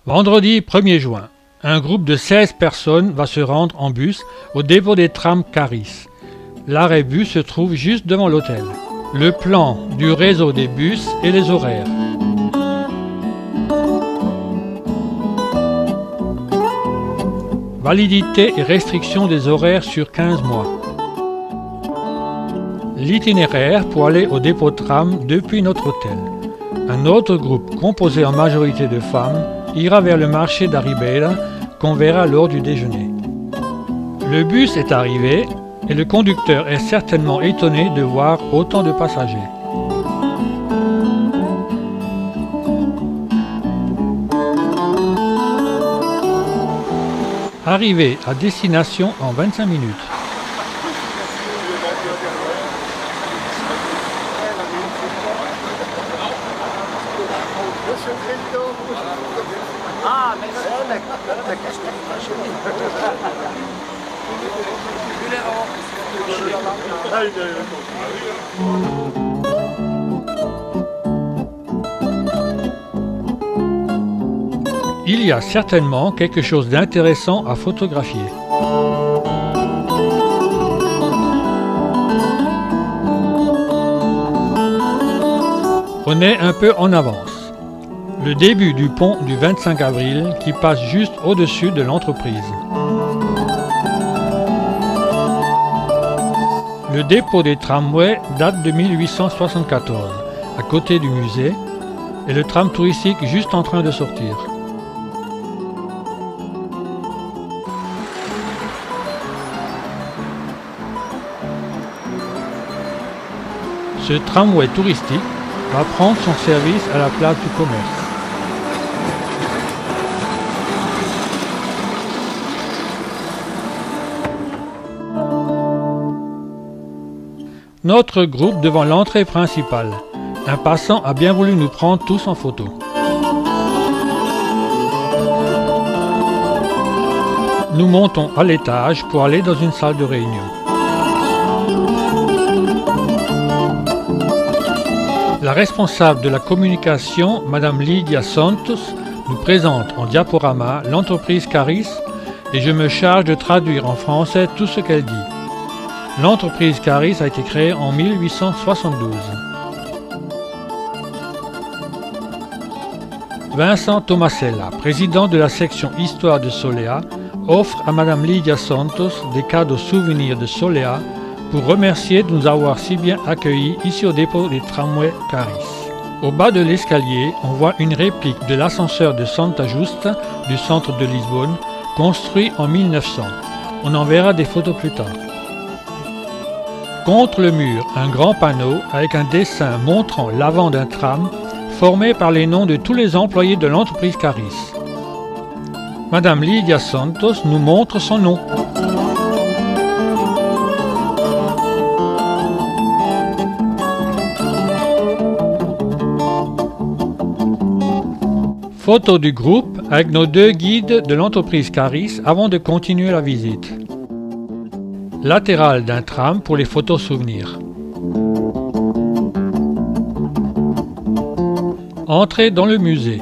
Vendredi 1er juin, un groupe de 16 personnes va se rendre en bus au dépôt des trams Caris. L'arrêt bus se trouve juste devant l'hôtel. Le plan du réseau des bus et les horaires. Validité et restriction des horaires sur 15 mois. L'itinéraire pour aller au dépôt de tram depuis notre hôtel. Un autre groupe, composé en majorité de femmes, ira vers le marché d'Aribeira, qu'on verra lors du déjeuner. Le bus est arrivé et le conducteur est certainement étonné de voir autant de passagers. Arrivé à destination en 25 minutes. Il y a certainement quelque chose d'intéressant à photographier. On est un peu en avance. Le début du pont du 25 avril qui passe juste au-dessus de l'entreprise. Le dépôt des tramways date de 1874, à côté du musée, et le tram touristique juste en train de sortir. Ce tramway touristique va prendre son service à la place du commerce. Notre groupe devant l'entrée principale. Un passant a bien voulu nous prendre tous en photo. Nous montons à l'étage pour aller dans une salle de réunion. La responsable de la communication, Madame Lydia Santos, nous présente en diaporama l'entreprise Caris et je me charge de traduire en français tout ce qu'elle dit. L'entreprise Caris a été créée en 1872. Vincent Tomasella, président de la section Histoire de Solea, offre à Madame Lydia Santos des cadeaux souvenirs de Solea pour remercier de nous avoir si bien accueillis ici au dépôt des tramways Caris. Au bas de l'escalier, on voit une réplique de l'ascenseur de Santa Justa du centre de Lisbonne, construit en 1900. On en verra des photos plus tard. Contre le mur, un grand panneau avec un dessin montrant l'avant d'un tram formé par les noms de tous les employés de l'entreprise Caris. Madame Lydia Santos nous montre son nom. Photo du groupe avec nos deux guides de l'entreprise Caris avant de continuer la visite. Latéral d'un tram pour les photos souvenirs. Entrée dans le musée.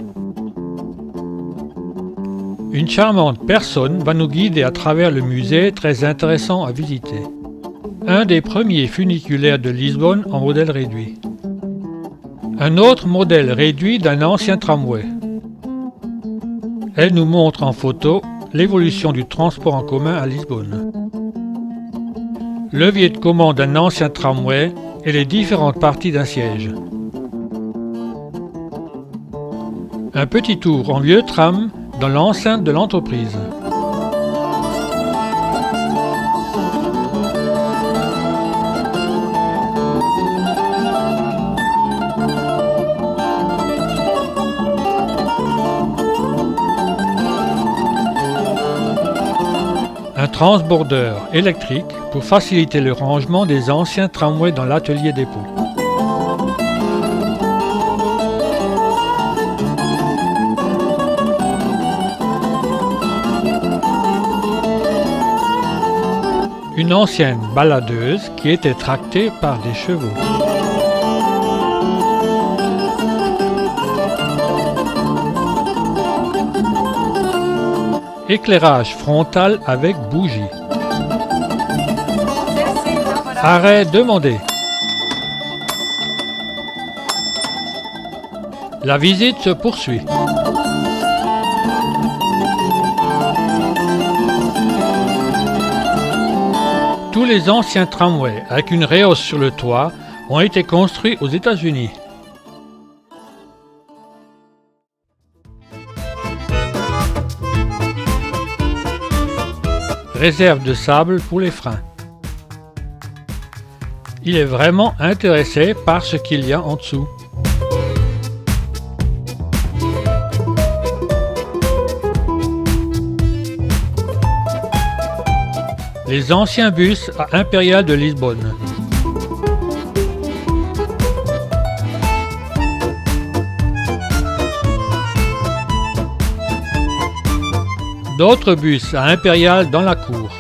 Une charmante personne va nous guider à travers le musée très intéressant à visiter. Un des premiers funiculaires de Lisbonne en modèle réduit. Un autre modèle réduit d'un ancien tramway. Elle nous montre en photo l'évolution du transport en commun à Lisbonne. Levier de commande d'un ancien tramway et les différentes parties d'un siège. Un petit tour en vieux tram dans l'enceinte de l'entreprise. Un transborder électrique pour faciliter le rangement des anciens tramways dans l'atelier dépôt. Une ancienne baladeuse qui était tractée par des chevaux. Éclairage frontal avec bougie. Arrêt demandé. La visite se poursuit. Tous les anciens tramways avec une rehausse sur le toit ont été construits aux États-Unis. Réserve de sable pour les freins. Il est vraiment intéressé par ce qu'il y a en dessous. Les anciens bus à Impérial de Lisbonne. D'autres bus à Impérial dans la cour.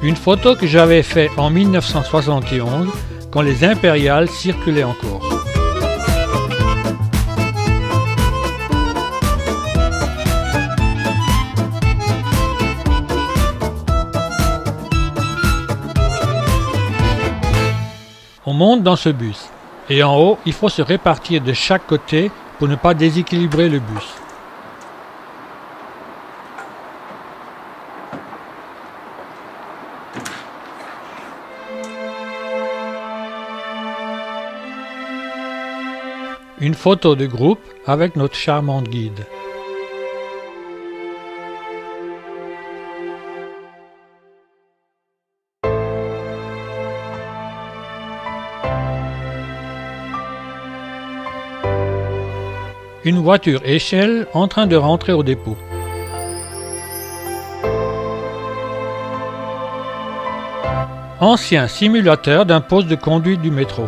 Une photo que j'avais faite en 1971 quand les Impériales circulaient encore. On monte dans ce bus et en haut, il faut se répartir de chaque côté pour ne pas déséquilibrer le bus. Une photo de groupe avec notre charmante guide. Une voiture échelle en train de rentrer au dépôt. Ancien simulateur d'un poste de conduite du métro.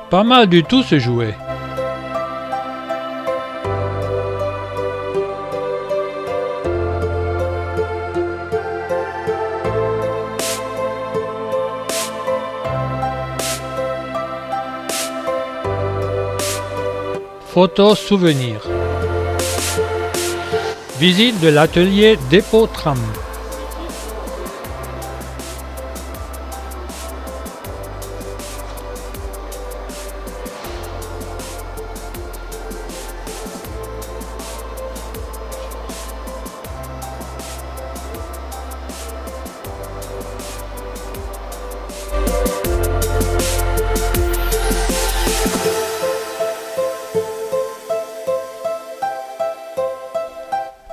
Pas mal du tout ce jouet. Photo souvenir. Visite de l'atelier dépôt tram.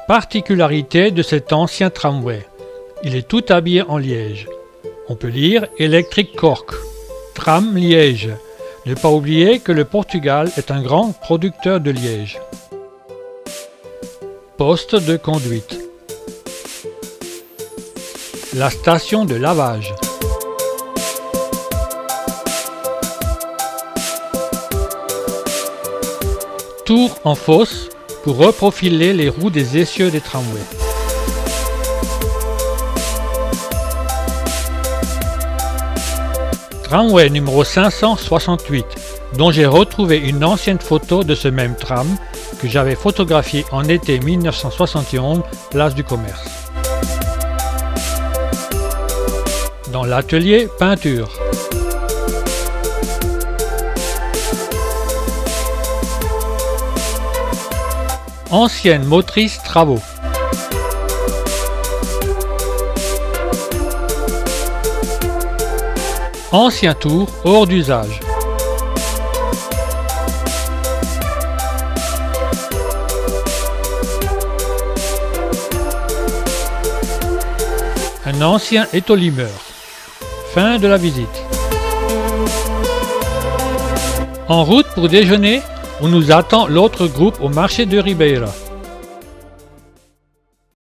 Particularité de cet ancien tramway, il est tout habillé en liège. On peut lire Electric Cork, tram Liège. Ne pas oublier que le Portugal est un grand producteur de liège. Poste de conduite. La station de lavage. Tour en fosse pour reprofiler les roues des essieux des tramways. Tramway numéro 568, dont j'ai retrouvé une ancienne photo de ce même tram que j'avais photographié en été 1971, place du Commerce. Dans l'atelier peinture. Ancienne motrice travaux. Ancien tour hors d'usage. Un ancien étolimeur. Fin de la visite. En route pour déjeuner, on nous attend l'autre groupe au marché de Ribeira.